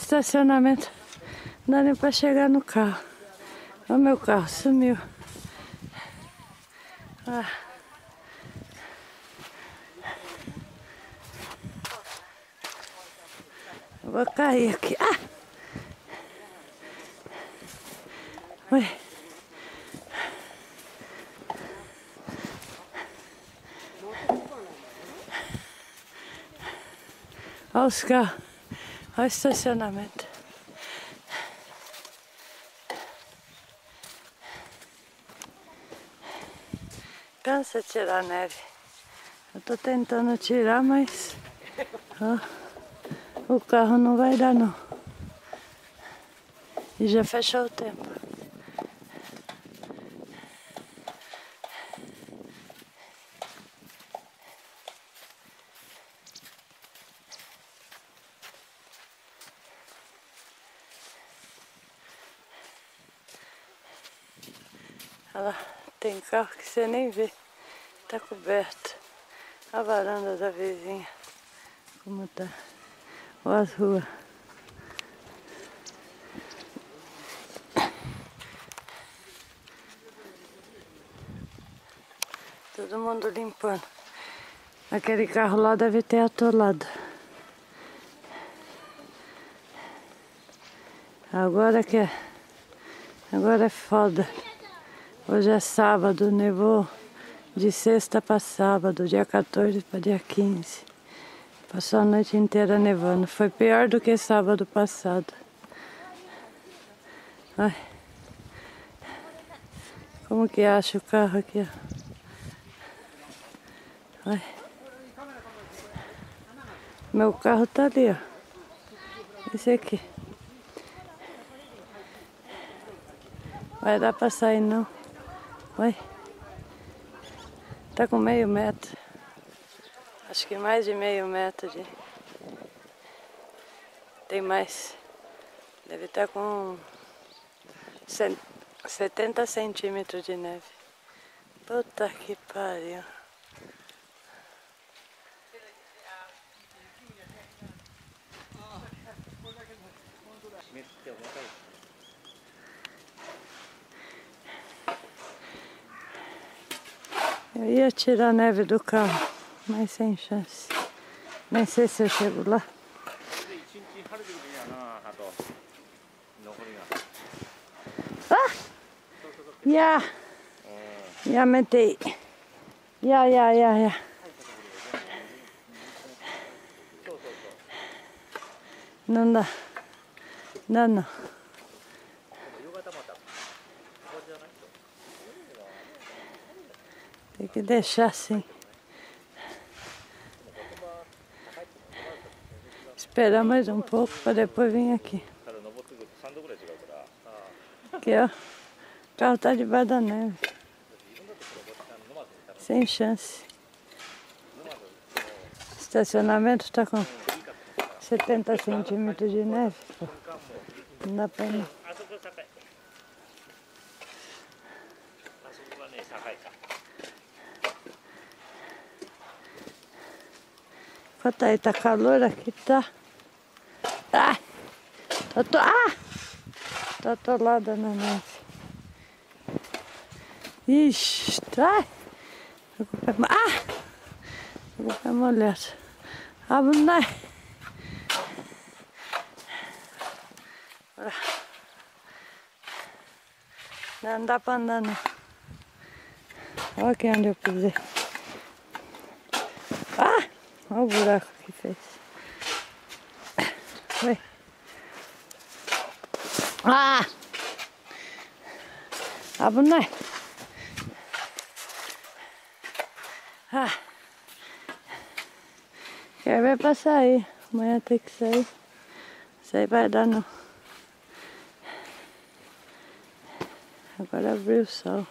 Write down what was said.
estacionamento. Não dá nem pra chegar no carro. Olha, meu carro sumiu. Ah. Eu vou cair aqui. Ah! Oi. Olha os carros. Olha o estacionamento. Cansa de tirar a neve. Eu tô tentando tirar, mas ó, o carro não vai dar não. E já fechou o tempo. Olha lá, tem carro que você nem vê. Tá coberto. A varanda da vizinha. Como tá. Olha as ruas. Todo mundo limpando. Aquele carro lá deve ter atolado. Agora é foda. Hoje é sábado, nevou de sexta para sábado, dia 14 para dia 15. Passou a noite inteira nevando. Foi pior do que sábado passado. Ai. Como que acha o carro aqui, ó? Ai. Meu carro tá ali, ó. Esse aqui. Vai dar pra sair não. Oi. Tá com meio metro. Acho que mais de meio metro de... Tem mais. Deve estar com 70 centímetros de neve. Puta que pariu. Eu ia tirar a neve do carro, mas sem chance. Nem sei se eu chego lá. Ah! Já metei. Já. Não dá. Não. Tem que deixar assim. Esperar mais um pouco para depois vir aqui. Aqui, ó. O carro tá debaixo da neve. Sem chance. O estacionamento tá com 70 centímetros de neve. Pô. Não dá pra ir. Quanto aí tá calor aqui, tá? Ah! Tô atolada na neve. Ixi, tá? Tô com o pé molhado. Abundai. Não dá pra andar não. Olha aqui onde eu pisei. Olha o buraco que fez. Oi. Abundai. Quer ver pra sair. Amanhã tem que sair. Isso aí vai dar não. Agora abriu o sol.